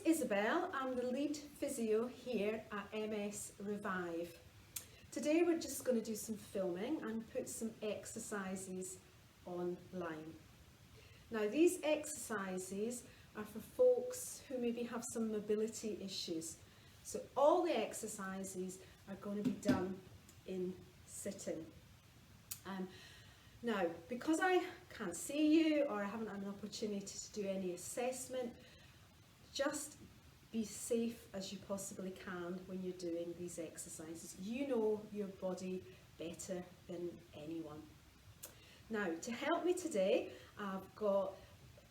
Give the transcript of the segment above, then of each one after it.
Isabel. I'm the lead physio here at MS Revive. Today we're just going to do some filming and put some exercises online. Now these exercises are for folks who maybe have some mobility issues. So all the exercises are going to be done in sitting. Now, because I can't see you or I haven't had an opportunity to do any assessment, just be safe as you possibly can when you're doing these exercises. You know your body better than anyone. Now, to help me today, I've got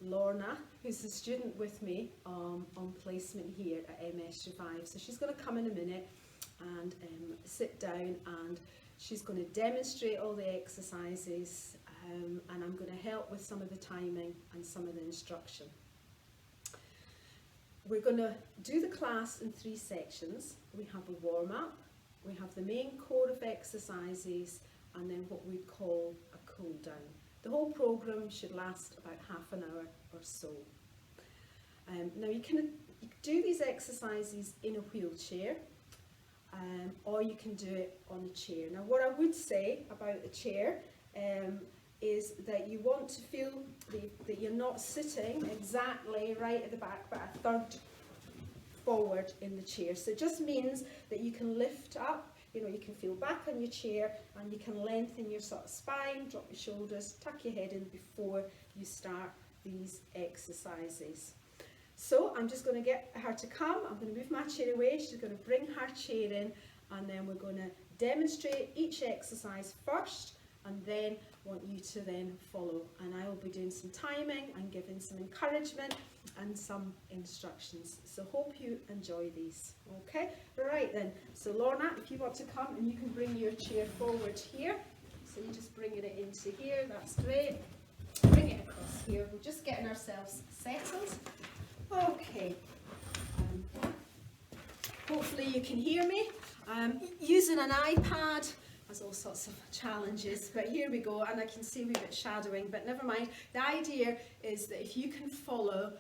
Lorna, who's a student with me on placement here at MS Revive. So she's going to come in a minute and sit down, and she's going to demonstrate all the exercises, and I'm going to help with some of the timing and some of the instruction. We're going to do the class in 3 sections. We have a warm-up, we have the main core of exercises, and then what we call a cool-down. The whole programme should last about half an hour or so. Now you can do these exercises in a wheelchair, or you can do it on a chair. Now what I would say about the chair is that you want to feel that you're not sitting exactly right at the back, but a third forward in the chair. So it just means that you can lift up, you can feel back on your chair, and you can lengthen your sort of spine, drop your shoulders, tuck your head in before you start these exercises. So I'm just going to get her to come. I'm going to move my chair away. She's going to bring her chair in, and then we're going to demonstrate each exercise first, and then want you to then follow. And I will be doing some timing and giving some encouragement and some instructions. So hope you enjoy these. Okay, right then. So Lorna, if you want to come, and you can bring your chair forward here. So you're just bringing it into here. That's great. Bring it across here. We're just getting ourselves settled. Okay. Hopefully you can hear me. Using an iPad has all sorts of challenges, but here we go, and I can see we've got shadowing, but never mind. The idea is that if you can follow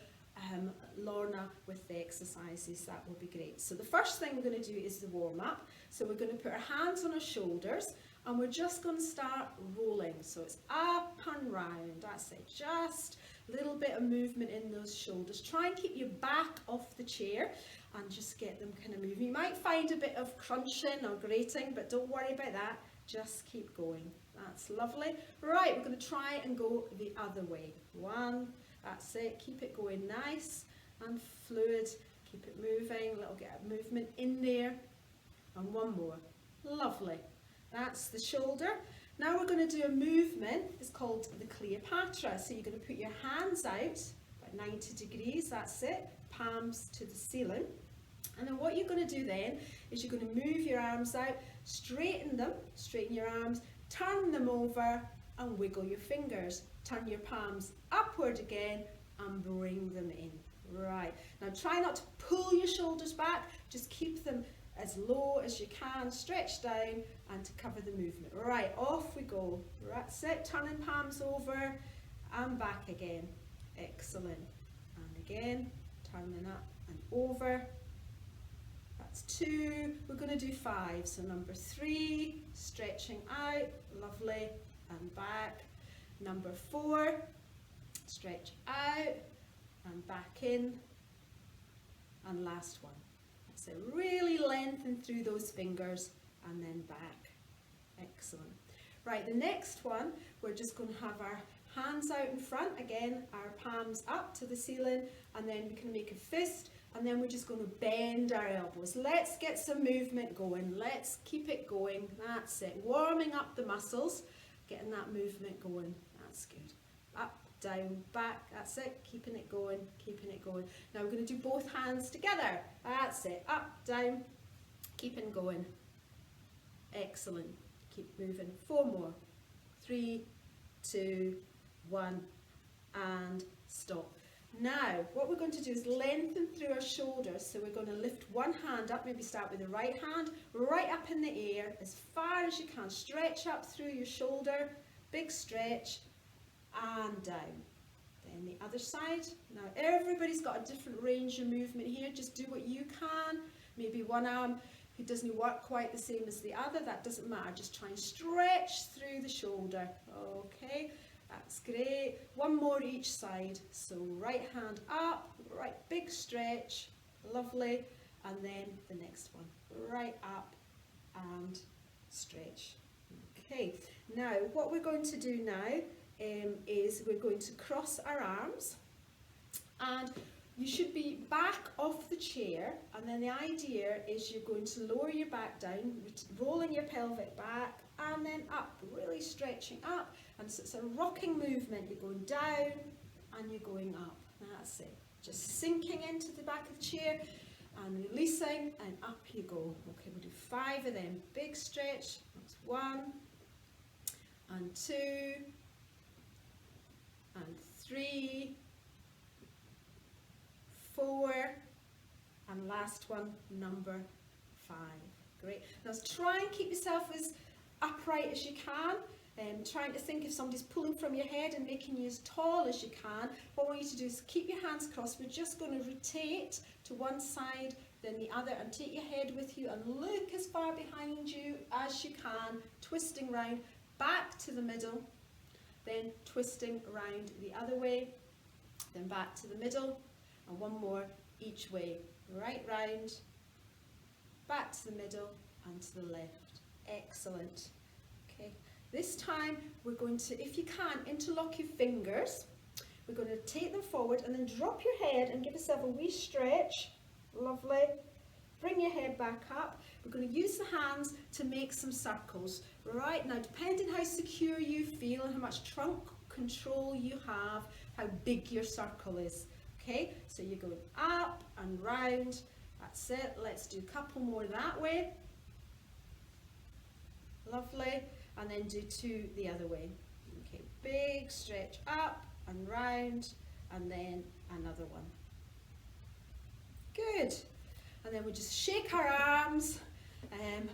Lorna with the exercises, that will be great. So the first thing we're going to do is the warm-up. So we're going to put our hands on our shoulders, and we're just going to start rolling. So it's up and round. That's it. Just a little bit of movement in those shoulders. Try and keep your back off the chair and just get them kind of moving. You might find a bit of crunching or grating, but don't worry about that. Just keep going. That's lovely. Right, we're going to try and go the other way. 1, that's it. Keep it going nice and fluid. Keep it moving. A little bit of movement in there. And 1 more. Lovely. That's the shoulder. Now we're going to do a movement. It's called the Cleopatra. So you're going to put your hands out about 90 degrees. That's it. Palms to the ceiling. And then what you're going to do then is you're going to move your arms out, straighten them, straighten your arms, turn them over and wiggle your fingers. Turn your palms upward again and bring them in. Right. Now try not to pull your shoulders back, just keep them as low as you can, stretch down and to cover the movement. Right, off we go. That's it, turning palms over and back again. Excellent. And again, turning up and over. That's 2. We're going to do 5. So number 3, stretching out, lovely, and back. Number 4, stretch out and back in. And last one. So really lengthen through those fingers and then back. Excellent. Right, the next one, we're just going to have our hands out in front. Again, our palms up to the ceiling, and then we can make a fist, and then we're just going to bend our elbows. Let's get some movement going. Let's keep it going. That's it. Warming up the muscles, getting that movement going. That's good. Up, down, back. That's it. Keeping it going, keeping it going. Now we're going to do both hands together. That's it. Up, down, keeping going. Excellent. Keep moving. 4 more. 3, 2, 1, and stop. Now, what we're going to do is lengthen through our shoulders. So we're going to lift one hand up, maybe start with the right hand, right up in the air, as far as you can. Stretch up through your shoulder, big stretch, and down. Then the other side. Now everybody's got a different range of movement here. Just do what you can. Maybe one arm who doesn't work quite the same as the other, that doesn't matter. Just try and stretch through the shoulder. Okay, that's great. One more each side. So right hand up, right big stretch, lovely. And then the next one, right up and stretch. Okay, now what we're going to do now is we're going to cross our arms, and you should be back off the chair, and then the idea is you're going to lower your back down, rolling your pelvic back and then up, really stretching up, and so it's a rocking movement. You're going down and you're going up. That's it. Just sinking into the back of the chair and releasing, and up you go. Okay, we'll do 5 of them. Big stretch. That's 1 and 2 and 3, 4, and last one, number 5. Great. Now try and keep yourself as upright as you can. Trying to think if somebody's pulling from your head and making you as tall as you can. What I want you to do is keep your hands crossed. We're just going to rotate to one side, then the other, and take your head with you and look as far behind you as you can, twisting round, back to the middle, then twisting around the other way, then back to the middle, and one more each way. Right round, back to the middle and to the left. Excellent. Okay. This time we're going to, if you can, interlock your fingers. We're going to take them forward and then drop your head and give yourself a wee stretch. Lovely. Bring your head back up. We're going to use the hands to make some circles. Right, now depending how secure you feel and how much trunk control you have, how big your circle is. Okay, so you're going up and round. That's it. Let's do a couple more that way. Lovely. And then do 2 the other way. Okay, big stretch up and round, and then another one. Good. And then we'll just shake our arms and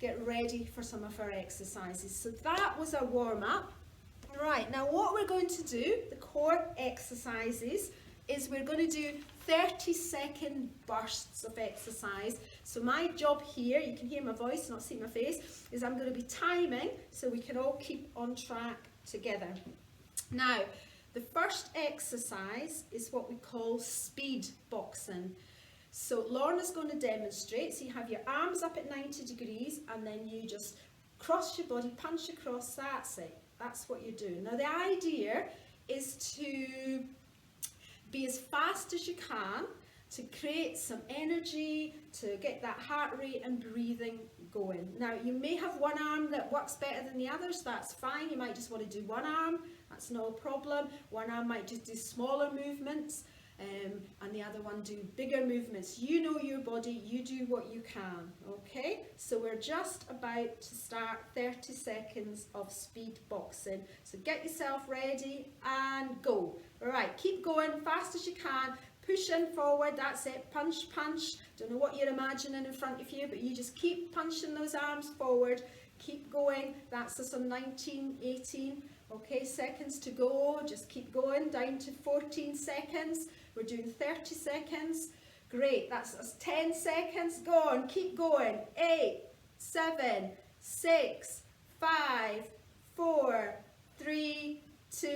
get ready for some of our exercises. So that was our warm-up. Right, now what we're going to do, the core exercises, is we're going to do 30-second bursts of exercise. So my job here, you can hear my voice, not see my face, is I'm going to be timing so we can all keep on track together. Now, the first exercise is what we call speed boxing. So Lorna's going to demonstrate. So you have your arms up at 90 degrees and then you just cross your body, punch across, that's it. That's what you're doing. Now the idea is to be as fast as you can, to create some energy, to get that heart rate and breathing going. Now you may have one arm that works better than the others, that's fine. You might just want to do one arm, that's no problem. One arm might just do smaller movements and the other one do bigger movements. You know your body, you do what you can, okay? So we're just about to start 30 seconds of speed boxing. So get yourself ready and go. All right, keep going fast as you can. Push in forward, that's it. Punch, punch. Don't know what you're imagining in front of you, but you just keep punching those arms forward. Keep going. That's us on 19, 18. Okay, seconds to go. Just keep going down to 14 seconds. We're doing 30 seconds. Great, that's us 10 seconds. Go on, keep going. 8, 7, 6, 5, 4, 3, 2,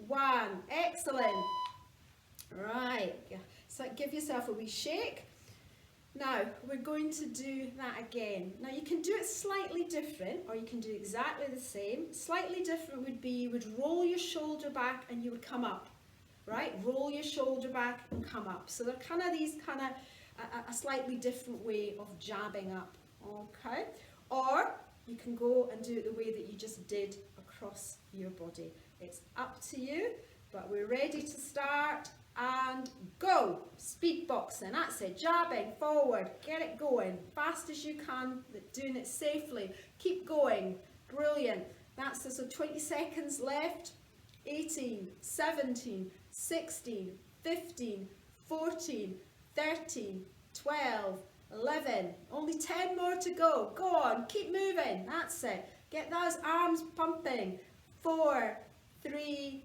1. Excellent. Right, so give yourself a wee shake. Now we're going to do that again. Now you can do it slightly different or you can do exactly the same. Slightly different would be you would roll your shoulder back and you would come up. Right, roll your shoulder back and come up. So they're kind of these a slightly different way of jabbing up. Okay, or you can go and do it the way that you just did across your body. It's up to you, but we're ready to start and go. Speed boxing, that's it. Jabbing forward, get it going fast as you can, doing it safely. Keep going. Brilliant. That's it. So 20 seconds left. 18, 17, 16, 15, 14, 13, 12, 11. Only 10 more to go. Go on, keep moving. That's it. Get those arms pumping. 4, 3,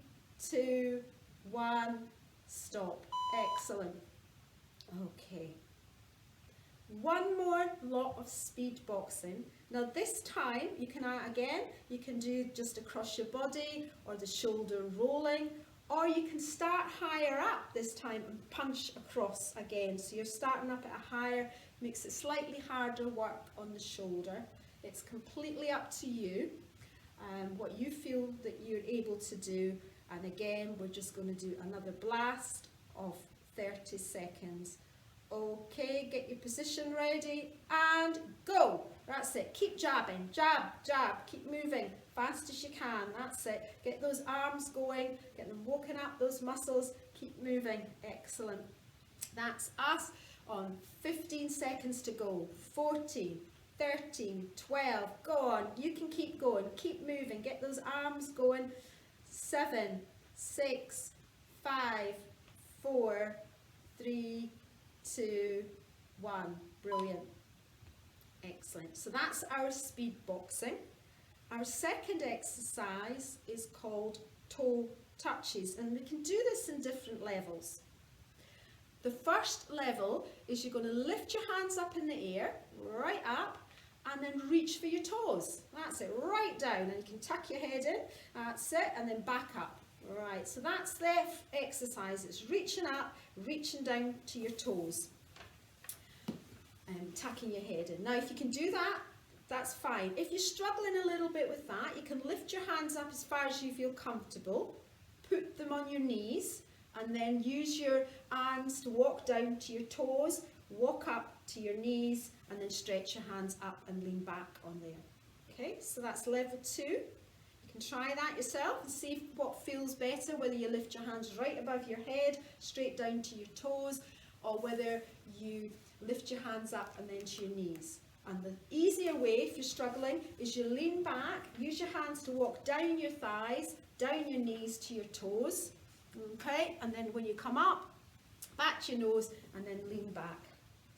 2, 1, stop. Excellent. Okay. One more lot of speed boxing. Now this time you can you can do just across your body or the shoulder rolling, or you can start higher up this time and punch across again. So you're starting up at a higher, makes it slightly harder work on the shoulder. It's completely up to you, what you feel that you're able to do. And again, we're just going to do another blast of 30 seconds. Okay, get your position ready and go. That's it. Keep jabbing, jab, jab, keep moving fast as you can. That's it. Get those arms going, get them woken up, those muscles. Keep moving. Excellent. That's us on 15 seconds to go. 14, 13, 12. Go on. You can keep going. Keep moving. Get those arms going. 7, 6, 5, 4, 3, 2, 1. Brilliant. Excellent. So that's our speed boxing. Our second exercise is called toe touches, and we can do this in different levels. The first level is you're going to lift your hands up in the air, right up, and then reach for your toes. That's it, right down, and you can tuck your head in. That's it, and then back up. Right, so that's the exercise. It's reaching up, reaching down to your toes, and tucking your head in. Now, if you can do that, that's fine. If you're struggling a little bit with that, you can lift your hands up as far as you feel comfortable, put them on your knees, and then use your arms to walk down to your toes, walk up to your knees, and then stretch your hands up and lean back on there. Okay, so that's level 2. You can try that yourself and see what feels better, whether you lift your hands right above your head, straight down to your toes, or whether you lift your hands up and then to your knees. And the easier way, if you're struggling, is you lean back, use your hands to walk down your thighs, down your knees to your toes. Okay, and then when you come up, back to your nose, and then lean back.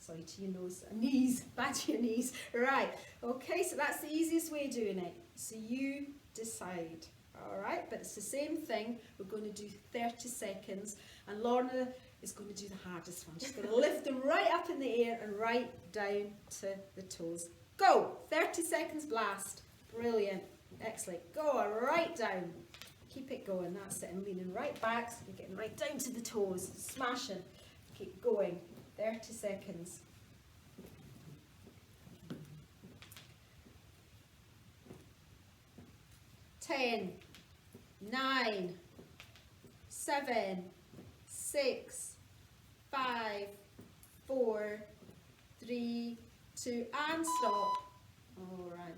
Sorry, to your nose, knees, back to your knees. Right, okay, so that's the easiest way of doing it. So you decide. All right, but it's the same thing. We're going to do 30 seconds, and Lorna is going to do the hardest one. She's going to lift them right up in the air and right down to the toes. Go! 30 seconds blast. Brilliant. Excellent. Go right down. Keep it going. That's it. I'm leaning right back, so you're getting right down to the toes. Smashing. Keep going. 30 seconds. Ten, 9, 7, 6, 5, 4, 3, 2, and stop. All right.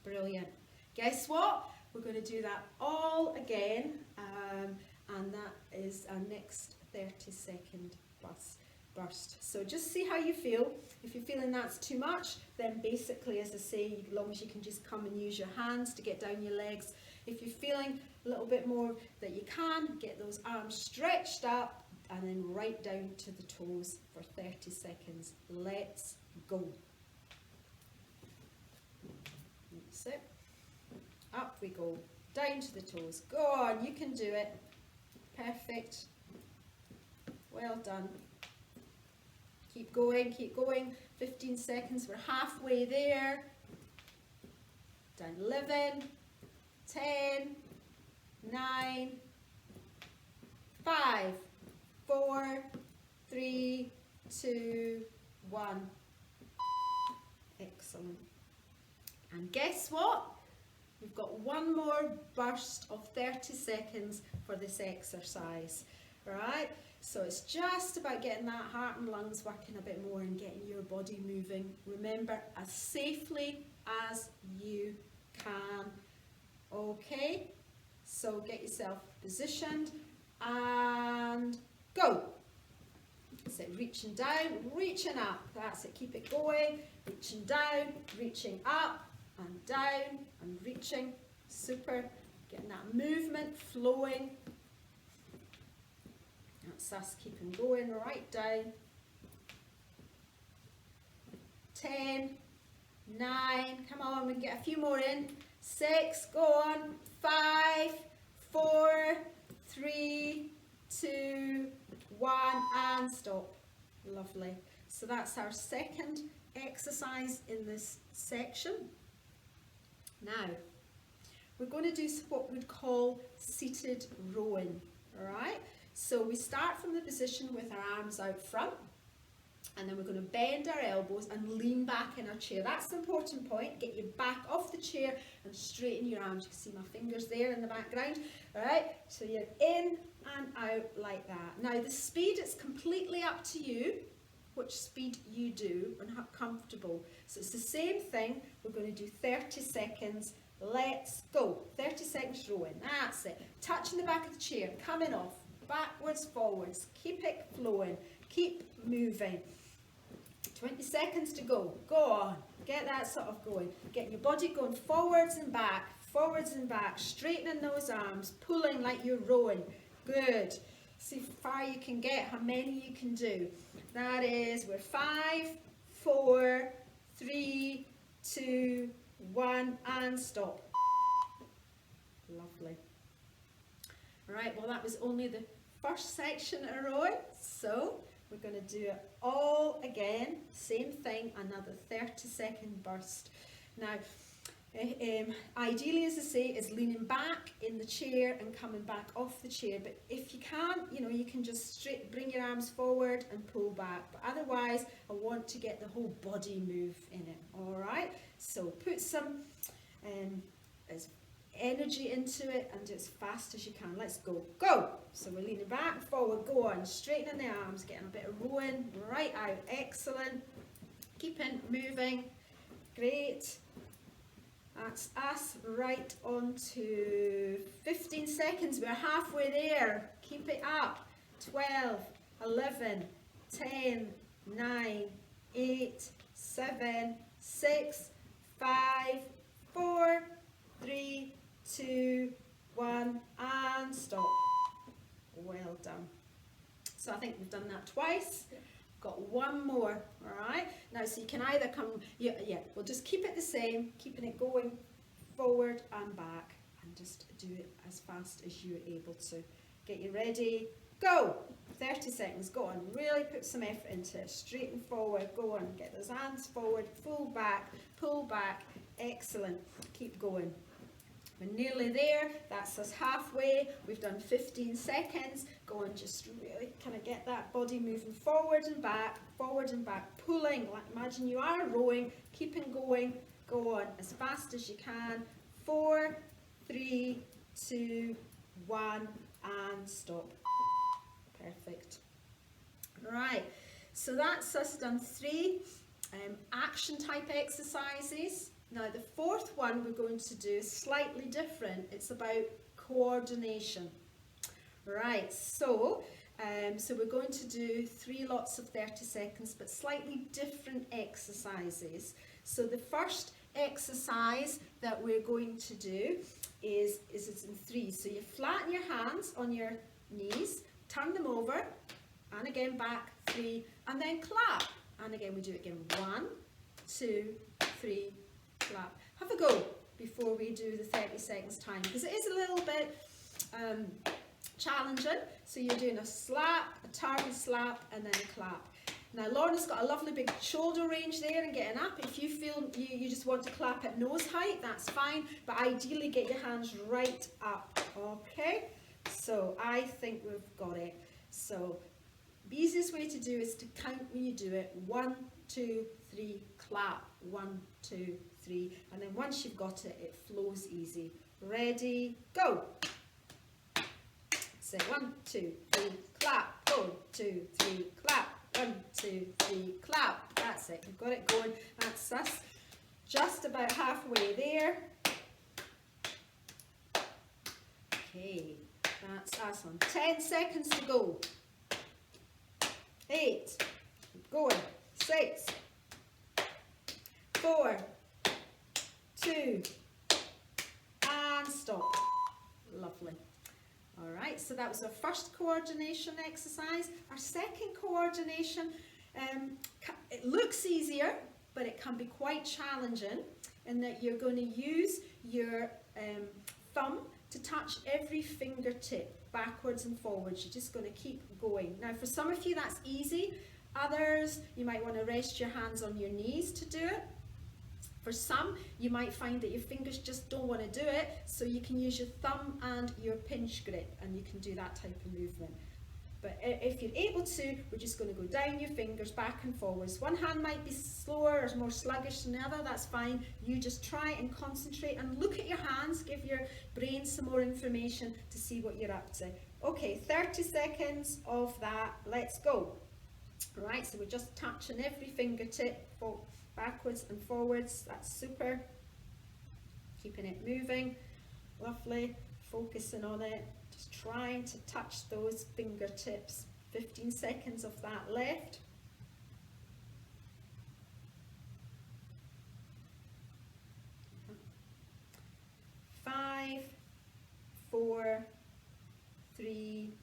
Brilliant. Guess what? We're going to do that all again, and that is our next 30-second burst. So just see how you feel. If you're feeling that's too much, then basically, as I say, as long as you can just come and use your hands to get down your legs. If you're feeling a little bit more that you can, get those arms stretched up and then right down to the toes for 30 seconds. Let's go. That's it. Up we go. Down to the toes. Go on, you can do it. Perfect. Well done. Keep going, keep going. 15 seconds, we're halfway there. Down 11, 10, 9, 5, 4, 3, 2, 1. Excellent. And guess what? We've got one more burst of 30 seconds for this exercise. Right? So it's just about getting that heart and lungs working a bit more and getting your body moving. Remember, as safely as you can. Okay? So get yourself positioned and go. So reaching down, reaching up. That's it. Keep it going. Reaching down, reaching up and down and reaching. Super. Getting that movement flowing. That's us keeping going right down. 10, 9, come on, we can get a few more in. 6, go on. 5, 4, 3, 2, 1, and stop. Lovely. So that's our second exercise in this section. Now, we're going to do what we'd call seated rowing, all right? So we start from the position with our arms out front, and then we're going to bend our elbows and lean back in our chair. That's the important point. Get your back off the chair and straighten your arms. You can see my fingers there in the background, all right? So you're in and out like that. Now the speed, it's completely up to you which speed you do and how comfortable. So it's the same thing. We're going to do 30 seconds. Let's go. 30 seconds rowing. That's it. Touching the back of the chair, coming off, backwards, forwards. Keep it flowing. Keep moving. 20 seconds to go. Go on. Get that sort of going. Get your body going forwards and back, straightening those arms, pulling like you're rowing. Good. See how far you can get, how many you can do. That is, we're 5, 4, 3, 2, 1, and stop. Lovely. All right, well that was only the first section of rowing, so we're going to do it all again. Same thing, another 30-second burst. Now, ideally, as I say, is leaning back in the chair and coming back off the chair. But if you can't, you can just bring your arms forward and pull back. But otherwise, I want to get the whole body move in it. All right. So put some energy into it and do it as fast as you can. Let's go. Go. So we're leaning back, forward. Go on. Straightening the arms, getting a bit of rowing right out. Excellent. Keeping moving. Great. That's us right on to 15 seconds. We're halfway there. Keep it up. 12, 11, 10, 9, 8, 7, 6, 5, 4, 3, 2, 1, and stop. Well done. So I think we've done that twice. Got one more, all right? Now, so you can either come, we'll just keep it the same, keeping it going forward and back, and just do it as fast as you're able to. Get you ready, go! 30 seconds, go on, really put some effort into it. Straighten forward, go on, get those hands forward, pull back, excellent. Keep going. We're nearly there. That's us halfway. We've done 15 seconds. Go on, just really kind of get that body moving forward and back, pulling. Like imagine you are rowing, keeping going. Go on as fast as you can. 4, 3, 2, 1, and stop. Perfect. Right. So that's us done 3 action type exercises. Now the fourth one we're going to do is slightly different. It's about coordination. Right, so we're going to do 3 lots of 30 seconds, but slightly different exercises. So the first exercise that we're going to do is it's in 3. So you flatten your hands on your knees, turn them over, and again back, 3, and then clap. And again we do it again, 1, 2, 3, clap. Have a go before we do the 30 seconds time, because it is a little bit challenging. So you're doing a slap, a turn, slap, and then a clap. Now Lorna's got a lovely big shoulder range there and getting up. If you feel you just want to clap at nose height, that's fine, but ideally get your hands right up, okay? So I think we've got it. So the easiest way to do is to count when you do it. 1, 2, 3, clap. 1, 2, 3, and then once you've got it, it flows easy. Ready, go. Say 1, 2, 3, clap. 1, 2, 3, clap. 1, 2, 3, clap. That's it. We've got it going. That's us. Just about halfway there. Okay, that's us on 10 seconds to go. 8, keep going. 6, 4, 2, and stop. Lovely. All right, so that was our first coordination exercise. Our second coordination, it looks easier, but it can be quite challenging in that you're going to use your thumb to touch every fingertip backwards and forwards. You're just going to keep going. Now for some of you that's easy, others you might want to rest your hands on your knees to do it. For some, you might find that your fingers just don't want to do it, so you can use your thumb and your pinch grip, and you can do that type of movement. But if you're able to, we're just going to go down your fingers, back and forwards. One hand might be slower or more sluggish than the other, that's fine. You just try and concentrate and look at your hands, give your brain some more information to see what you're up to. Okay, 30 seconds of that, let's go. Right, so we're just touching every fingertip, backwards and forwards, that's super. Keeping it moving, lovely, focusing on it, just trying to touch those fingertips. 15 seconds of that left. Five, 4, 3,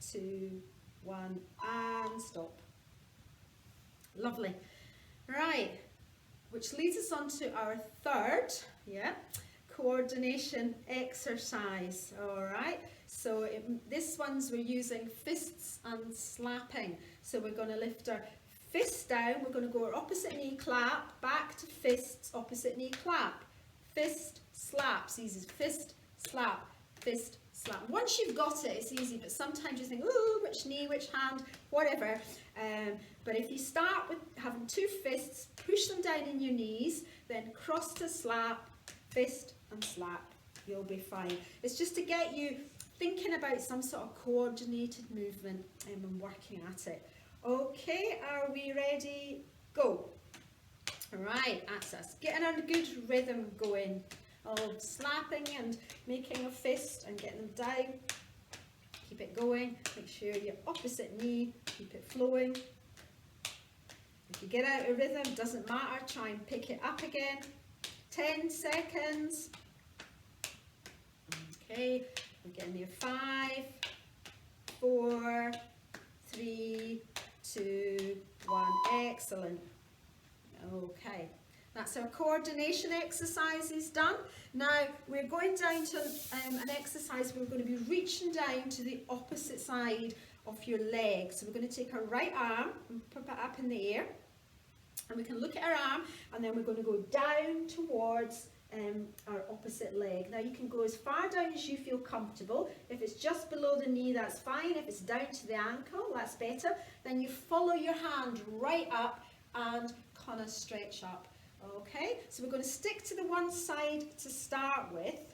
2, 1, and stop. Lovely. Right, which leads us on to our third, coordination exercise. All right, so this one's we're using fists and slapping. So we're going to lift our fist down, we're going to go our opposite knee clap, back to fists, opposite knee clap, fist, slap. It's easy, fist, slap, fist, slap. Once you've got it, it's easy, but sometimes you think, ooh, which knee, which hand, whatever. But if you start with having 2 fists, push them down in your knees, then cross to slap, fist and slap, you'll be fine. It's just to get you thinking about some sort of coordinated movement and working at it. Okay, are we ready? Go. Right, that's us. Getting a good rhythm going. Of slapping and making a fist and getting them down. Keep it going. Make sure your opposite knee, keep it flowing. If you get out of rhythm, doesn't matter, try and pick it up again. 10 seconds. Okay, we're getting there. 5, 4, 3, 2, 1. Excellent. Okay. That's our coordination exercises done. Now we're going down to an exercise where we're going to be reaching down to the opposite side of your leg. So we're going to take our right arm and put it up in the air. And we can look at our arm and then we're going to go down towards our opposite leg. Now you can go as far down as you feel comfortable. If it's just below the knee, that's fine. If it's down to the ankle, that's better. Then you follow your hand right up and kind of stretch up. Okay, so we're going to stick to the one side to start with,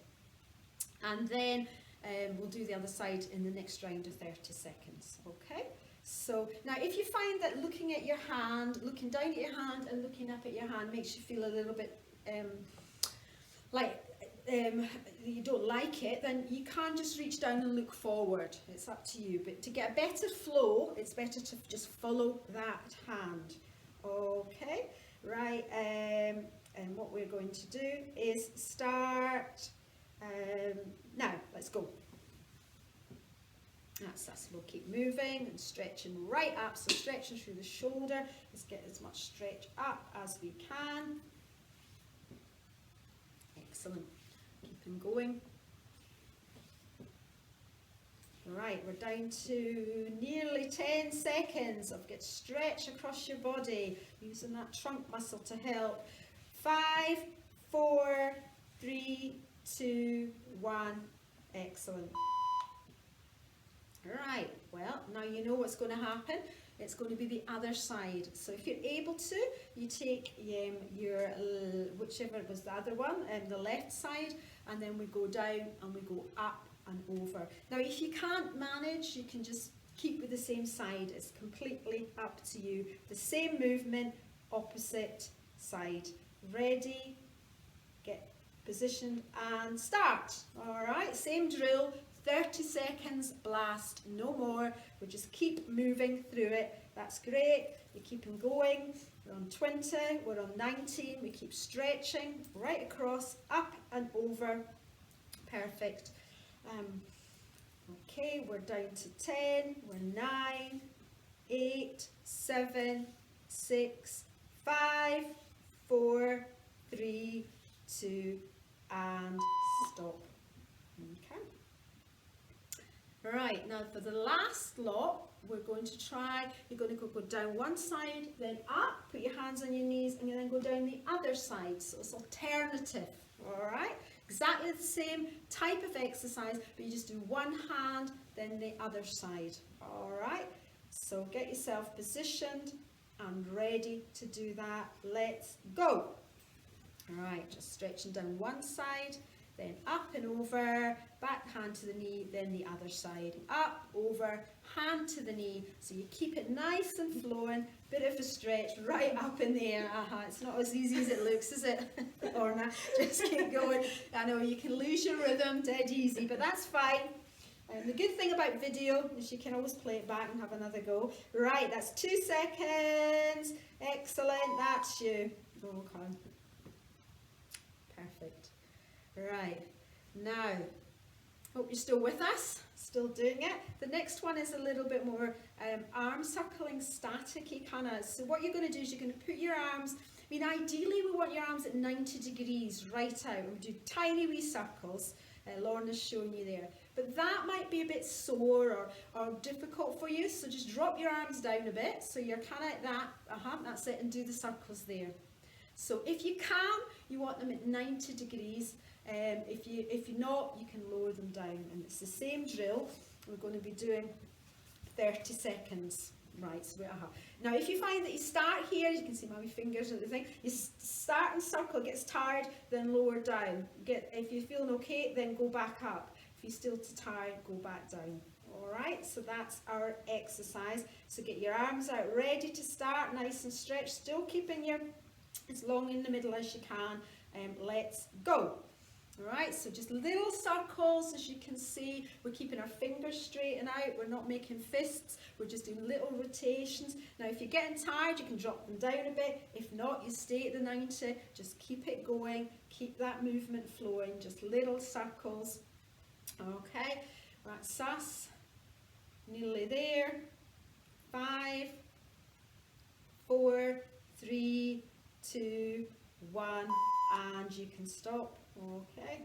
and then we'll do the other side in the next round of 30 seconds. Okay, so now if you find that looking at your hand, looking down at your hand and looking up at your hand makes you feel a little bit you don't like it, then you can just reach down and look forward. It's up to you, but to get a better flow, it's better to just follow that hand. Okay. Right, and what we're going to do is start, now let's go. That's us, we'll keep moving and stretching right up, so stretching through the shoulder, let's get as much stretch up as we can. Excellent, keeping going. Right, we're down to nearly 10 seconds of get stretch across your body, using that trunk muscle to help. 5, 4, 3, 2, 1. Excellent. Right, well, now you know what's going to happen. It's going to be the other side. So if you're able to, you take your, whichever was the other one, the left side, and then we go down and we go up and over. Now if you can't manage, you can just keep with the same side. It's completely up to you. The same movement, opposite side. Ready, get positioned and start. All right, same drill, 30 seconds blast, no more. We just keep moving through it. That's great. You keep them going. We're on 20, we're on 19. We keep stretching right across, up and over. Perfect. Okay, we're down to 10, we're 9, 8, 7, 6, 5, 4, 3, 2, and stop. Okay. Right, now for the last lot, we're going to try, you're going to go down one side, then up, put your hands on your knees, and then go down the other side. So it's alternative, all right? Exactly the same type of exercise, but you just do one hand, then the other side, all right? So get yourself positioned and ready to do that. Let's go. All right, just stretching down one side, then up and over, back hand to the knee, then the other side, up, over, hand to the knee. So you keep it nice and flowing, bit of a stretch right up in the air. It's not as easy as it looks, is it? Lorna, just keep going. I know you can lose your rhythm dead easy, but that's fine. And the good thing about video is you can always play it back and have another go. Right, that's 2 seconds. Excellent, that's you. Okay. Perfect. Right, now, hope you're still with us, still doing it. The next one is a little bit more arm circling, static-y kind of. So what you're going to do is you're going to put your arms, I mean ideally we want your arms at 90 degrees right out. We do tiny wee circles, Lorna's showing you there. But that might be a bit sore or difficult for you, so just drop your arms down a bit, so you're kind of like that, that's it, and do the circles there. So if you can, you want them at 90 degrees. If you're not, you can lower them down. And it's the same drill. We're going to be doing 30 seconds. Right, so now if you find that you start here, you can see my wee fingers and the thing, you start and circle, gets tired, then lower down. If you're feeling okay, then go back up. If you're still too tired, go back down. Alright, so that's our exercise. So get your arms out, ready to start, nice and stretched, still keeping your as long in the middle as you can. Let's go. Alright, so just little circles, as you can see. We're keeping our fingers straight and out. We're not making fists. We're just doing little rotations. Now, if you're getting tired, you can drop them down a bit. If not, you stay at the 90. Just keep it going. Keep that movement flowing. Just little circles. Okay, that's us. Nearly there. 5, 4, 3, 2, 1, and you can stop. Okay.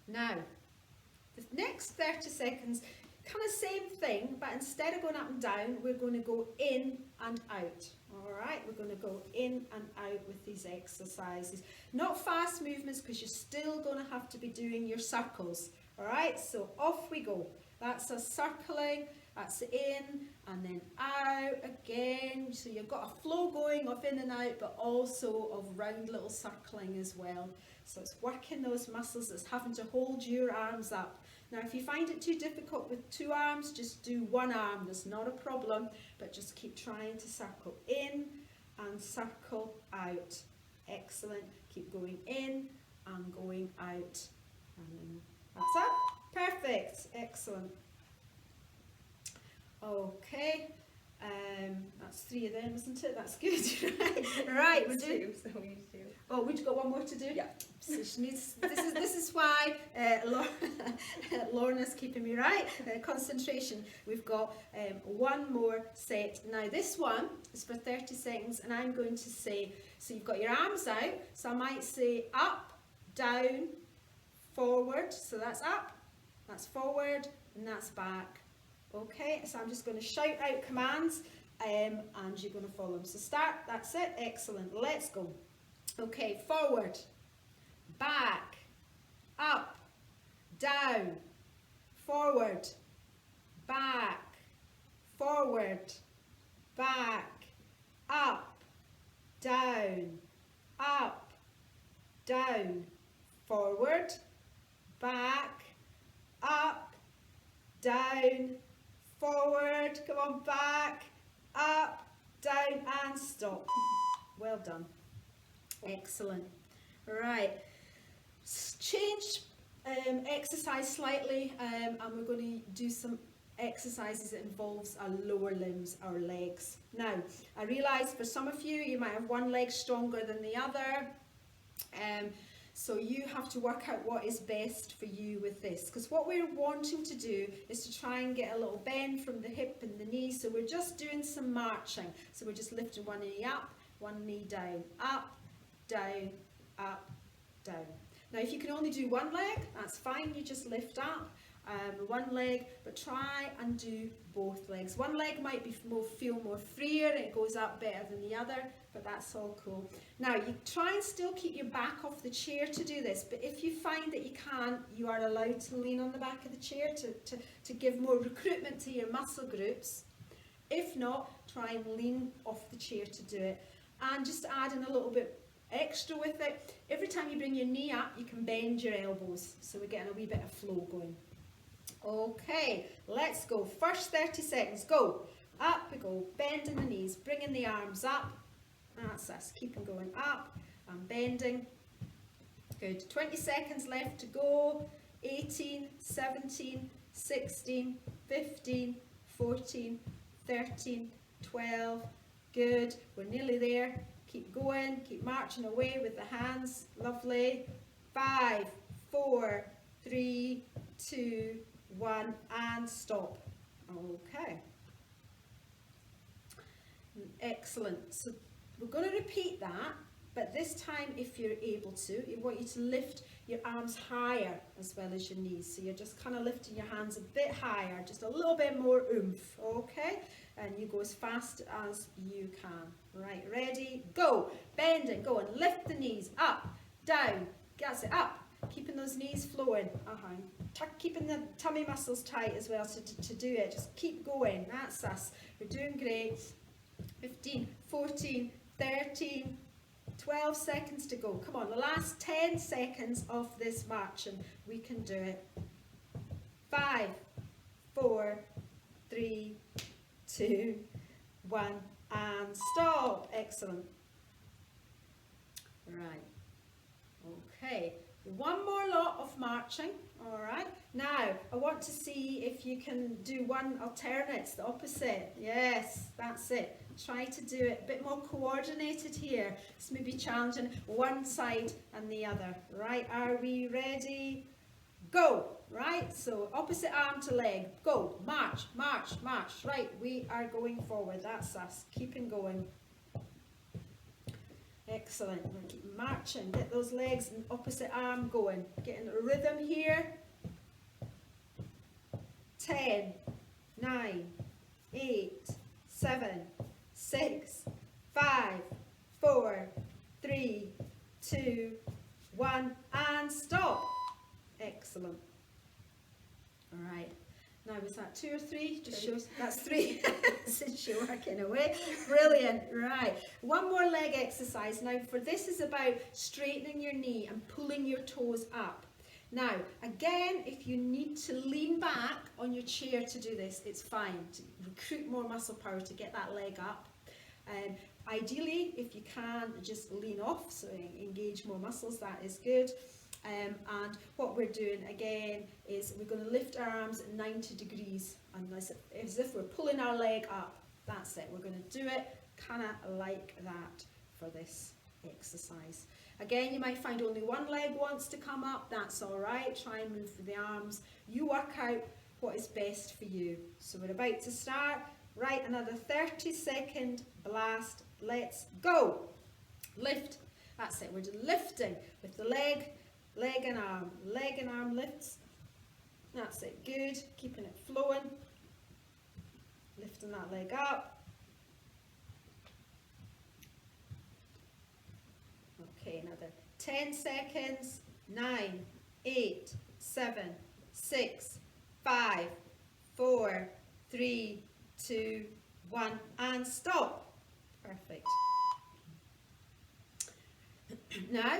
Now, the next 30 seconds, kind of same thing, but instead of going up and down, we're going to go in and out. All right, we're going to go in and out with these exercises. Not fast movements, because you're still going to have to be doing your circles. All right, so off we go. That's us circling. That's in and then out again. So you've got a flow going of in and out, but also of round little circling as well. So it's working those muscles. It's having to hold your arms up. Now, if you find it too difficult with 2 arms, just do 1 arm. That's not a problem, but just keep trying to circle in and circle out. Excellent. Keep going in and going out. And then that's it. Perfect. Excellent. Okay, that's 3 of them, isn't it? That's good. Right, we're doing. So we do. Oh, we've got one more to do. Yeah. So she needs. This is why Lorna's keeping me right. Concentration. We've got 1 more set. Now this one is for 30 seconds, and I'm going to say. So you've got your arms out. So I might say up, down, forward. So that's up, that's forward, and that's back. Okay, so I'm just going to shout out commands and you're going to follow them. So start, that's it, excellent, let's go. Okay, forward, back, up, down, forward, back, forward, back, up, down, forward, back, up, down, forward, come on, back, up, down, and stop. Well done. Excellent. Right. Change exercise slightly, and we're going to do some exercises that involves our lower limbs, our legs. Now, I realise for some of you might have one leg stronger than the other. So you have to work out what is best for you with this, because what we're wanting to do is to try and get a little bend from the hip and the knee. So we're just doing some marching. So we're just lifting one knee up, one knee down, up, down, up, down. Now if you can only do one leg, that's fine, you just lift up one leg, but try and do both legs. One leg might be feel more freer, it goes up better than the other, but that's all cool. Now you try and still keep your back off the chair to do this, but if you find that you can't, you are allowed to lean on the back of the chair to give more recruitment to your muscle groups. If not, try and lean off the chair to do it. And just add in a little bit extra with it. Every time you bring your knee up, you can bend your elbows, so we're getting a wee bit of flow going. Okay, let's go. First 30 seconds, go. Up we go, bending the knees, bringing the arms up. That's us, keep on going up and bending. Good, 20 seconds left to go. 18, 17, 16, 15, 14, 13, 12. Good, we're nearly there. Keep going, keep marching away with the hands. Lovely. 5, 4, 3, 2, 1, and stop. Okay. Excellent. So we're going to repeat that, but this time, if you're able to, I want you to lift your arms higher as well as your knees. So you're just kind of lifting your hands a bit higher, just a little bit more oomph, okay? And you go as fast as you can. Right, ready, go. Bending, go and lift the knees up, down, that's it, up. Keeping those knees flowing, keeping the tummy muscles tight as well to do it. Just keep going, that's us. We're doing great. 15, 14, 13, 12 seconds to go. Come on, the last 10 seconds of this march and we can do it. 5, 4, 3, 2, 1, and stop. Excellent. Right. Okay. One more lot of marching. All right. Now, I want to see if you can do one alternate, the opposite. Yes, that's it. Try to do it a bit more coordinated here. This may be challenging one side and the other. Right, are we ready? Go. Right, so opposite arm to leg. Go. March, march, march. Right, we are going forward. That's us. Keeping going. Excellent. We'll keep marching. Get those legs and opposite arm going. Getting a rhythm here. 10, 9, 8, 7, 6, 5, 4, 3, 2, 1, and stop. Excellent. All right. Now, was that 2 or 3? Just shows that's 3 since you're working away. Brilliant. Right. One more leg exercise. Now, for this is about straightening your knee and pulling your toes up. Now, again, if you need to lean back on your chair to do this, it's fine. To recruit more muscle power to get that leg up. Ideally, if you can, just lean off, so engage more muscles, that is good. And what we're doing again is we're going to lift our arms at 90 degrees, and as if we're pulling our leg up. That's it. We're going to do it kind of like that for this exercise. Again, you might find only one leg wants to come up. That's all right. Try and move for the arms. You work out what is best for you. So we're about to start. Right, another 30-second blast. Let's go. Lift. That's it. We're just lifting with the leg and arm lifts. That's it. Good. Keeping it flowing. Lifting that leg up. Okay, another 10 seconds. 9, 8, 7, 6, 5, 4, 3, 2, 1, and stop. Perfect. Now,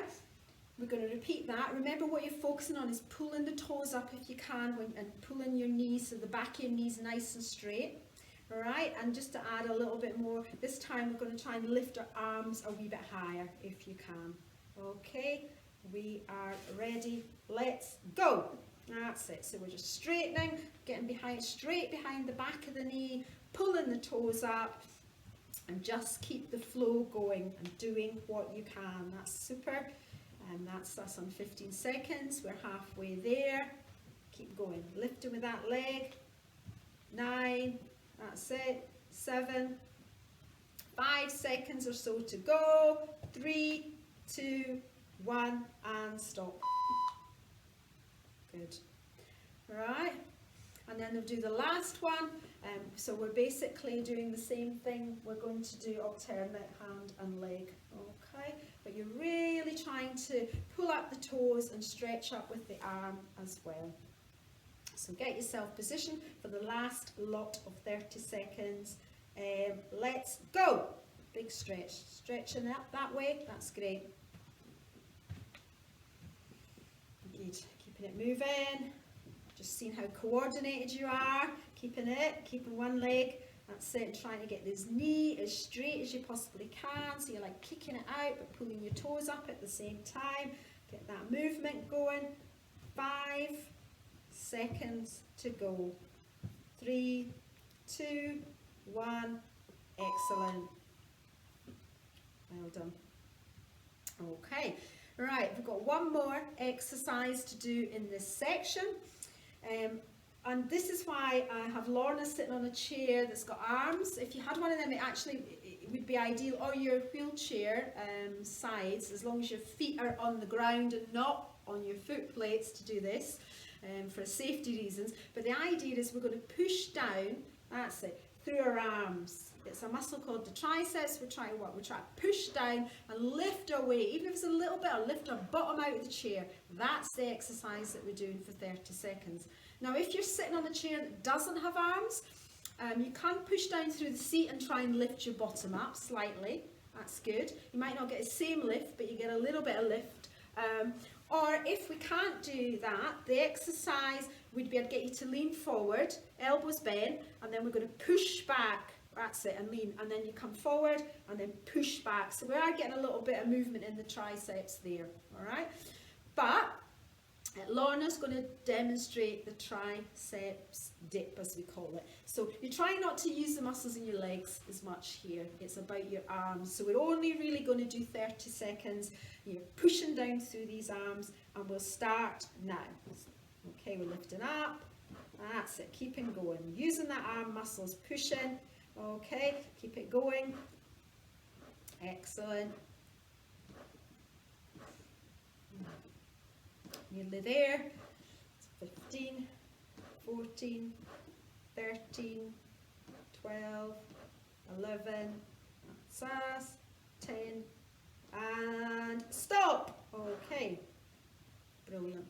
we're going to repeat that. Remember, what you're focusing on is pulling the toes up if you can, and pulling your knees, so the back of your knees nice and straight. All right, and just to add a little bit more, this time we're going to try and lift our arms a wee bit higher if you can. Okay, we are ready. Let's go. That's it. So we're just straightening, getting straight behind the back of the knee, pulling the toes up, and just keep the flow going and doing what you can. That's super. And that's us on 15 seconds. We're halfway there. Keep going. Lifting with that leg. 9. That's it. 7. 5 seconds or so to go. 3, 2, 1, and stop. Good. Right. And then we'll do the last one. So we're basically doing the same thing. We're going to do alternate hand and leg. Okay. But you're really trying to pull up the toes and stretch up with the arm as well. So get yourself positioned for the last lot of 30 seconds. Let's go. Big stretch. Stretching up that way. That's great. Good. Keeping it moving. Just seeing how coordinated you are. Keeping one leg. That's it. And trying to get this knee as straight as you possibly can. So you're like kicking it out but pulling your toes up at the same time. Get that movement going. 5 seconds to go. 3, 2, 1. Excellent. Well done. Okay. Right, we've got one more exercise to do in this section. And this is why I have Lorna sitting on a chair that's got arms. If you had one of them, it would be ideal, or your wheelchair sides, as long as your feet are on the ground and not on your foot plates to do this, for safety reasons. But the idea is we're going to push down, that's it, through our arms. It's a muscle called the triceps. We're trying what? We're trying to push down and lift our weight, even if it's a little bit, or lift our bottom out of the chair. That's the exercise that we're doing for 30 seconds. Now, if you're sitting on a chair that doesn't have arms, you can push down through the seat and try and lift your bottom up slightly. That's good. You might not get the same lift, but you get a little bit of lift. Or if we can't do that, the exercise would be, I'd get you to lean forward, elbows bent, and then we're going to push back. That's it, and lean, and then you come forward and then push back. So we are getting a little bit of movement in the triceps there, all right? But Lorna's going to demonstrate the triceps dip, as we call it. So you're trying not to use the muscles in your legs as much here. It's about your arms. So we're only really going to do 30 seconds. You're pushing down through these arms, and we'll start now. Okay, we're lifting up. That's it, keeping going. Using that arm muscles, pushing. Okay, keep it going. Excellent. Nearly there. 15, 14, 13, 12, 11, that's us, 10, and stop. Okay, brilliant.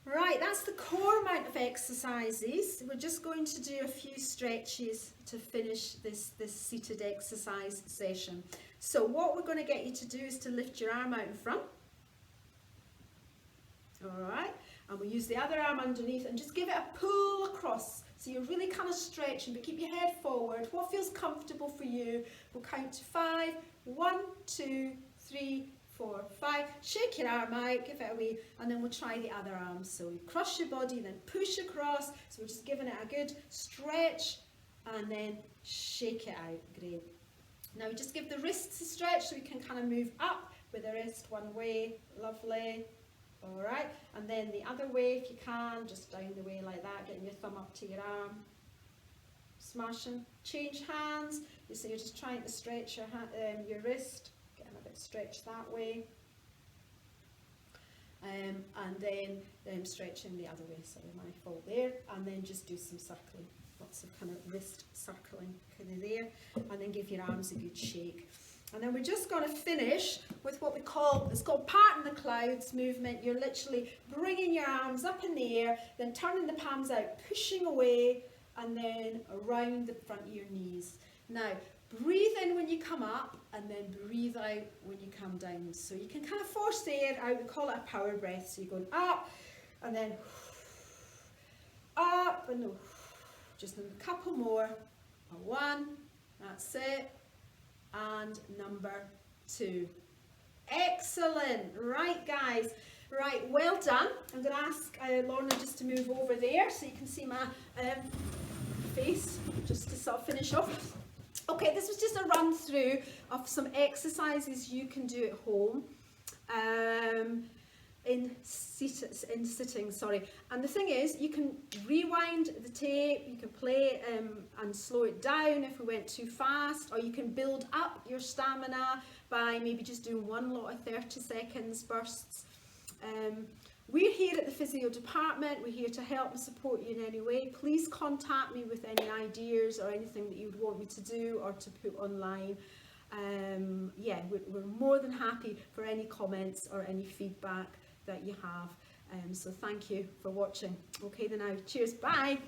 Right, that's the core amount of exercises. We're just going to do a few stretches to finish this seated exercise session. So what we're going to get you to do is to lift your arm out in front. All right, and we use the other arm underneath and just give it a pull across. So you're really kind of stretching, but keep your head forward. What feels comfortable for you? We'll count to 5. 1, 2, 3, 4, 5. Shake your arm out, give it away, and then we'll try the other arm. So you cross your body, then push across. So we're just giving it a good stretch, and then shake it out. Great. Now just give the wrists a stretch so we can kind of move up with the wrist one way. Lovely. All right, and then the other way if you can, just down the way like that, getting your thumb up to your arm. Smashing. Change hands. So you're just trying to stretch your wrist, getting a bit stretched that way. And then stretching the other way, sorry, my fault there. And then just do some circling, lots of kind of wrist circling kind of there. And then give your arms a good shake. And then we're just going to finish with what we call, it's called part in the clouds movement. You're literally bringing your arms up in the air, then turning the palms out, pushing away, and then around the front of your knees. Now, breathe in when you come up, and then breathe out when you come down. So you can kind of force the air out, we call it a power breath. So you're going up, and then up, and just a couple more. 1, that's it. And number 2. Excellent. Right, guys. Right, well done. I'm going to ask Lorna just to move over there so you can see my face, just to sort of finish off. Okay, this was just a run through of some exercises you can do at home. In sitting, sorry. And the thing is, you can rewind the tape, you can play and slow it down if we went too fast, or you can build up your stamina by maybe just doing one lot of 30 seconds bursts. we're here at the physio department. We're here to help and support you in any way. Please contact me with any ideas or anything that you would want me to do or to put online. Yeah, we're more than happy for any comments or any feedback that you have. So thank you for watching. Okay then now, cheers, bye.